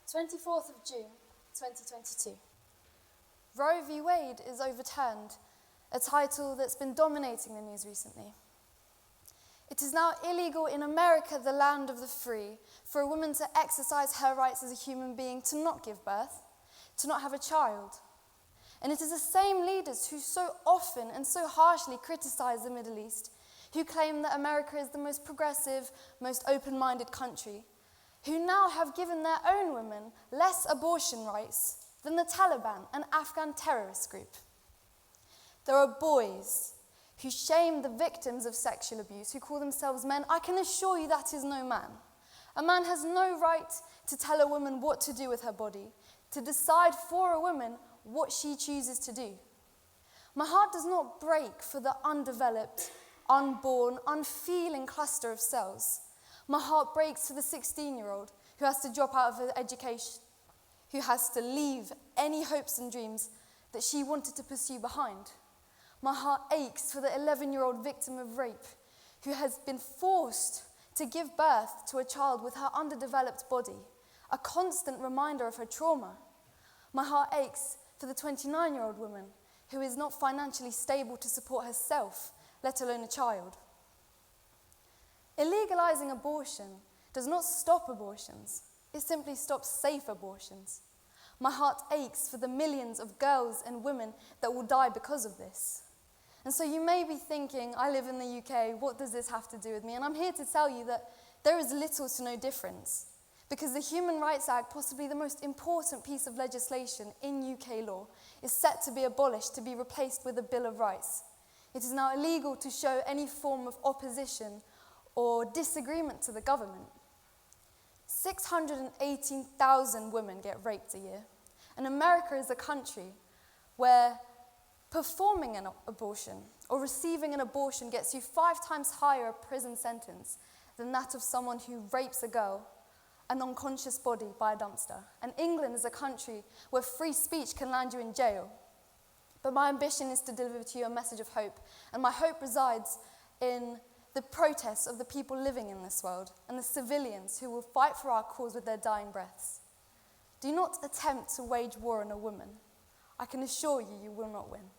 24th of June, 2022. Roe v. Wade is overturned, a title that's been dominating the news recently. It is now illegal in America, the land of the free, for a woman to exercise her rights as a human being to not give birth, to not have a child. And it is the same leaders who so often and so harshly criticize the Middle East, who claim that America is the most progressive, most open-minded country, who now have given their own women less abortion rights than the Taliban, an Afghan terrorist group. There are boys who shame the victims of sexual abuse, who call themselves men. I can assure you that is no man. A man has no right to tell a woman what to do with her body, to decide for a woman what she chooses to do. My heart does not break for the undeveloped, unborn, unfeeling cluster of cells. My heart breaks for the 16-year-old who has to drop out of her education, who has to leave any hopes and dreams that she wanted to pursue behind. My heart aches for the 11-year-old victim of rape who has been forced to give birth to a child with her underdeveloped body, a constant reminder of her trauma. My heart aches for the 29-year-old woman who is not financially stable to support herself, let alone a child. Illegalizing abortion does not stop abortions. It simply stops safe abortions. My heart aches for the millions of girls and women that will die because of this. And so you may be thinking, I live in the UK, what does this have to do with me? And I'm here to tell you that there is little to no difference, because the Human Rights Act, possibly the most important piece of legislation in UK law, is set to be abolished, to be replaced with a Bill of Rights. It is now illegal to show any form of opposition or disagreement to the government. 618,000 women get raped a year. And America is a country where performing an abortion or receiving an abortion gets you 5 times higher a prison sentence than that of someone who rapes a girl, an unconscious body, by a dumpster. And England is a country where free speech can land you in jail. But my ambition is to deliver to you a message of hope, and my hope resides in the protests of the people living in this world and the civilians who will fight for our cause with their dying breaths. Do not attempt to wage war on a woman. I can assure you, you will not win.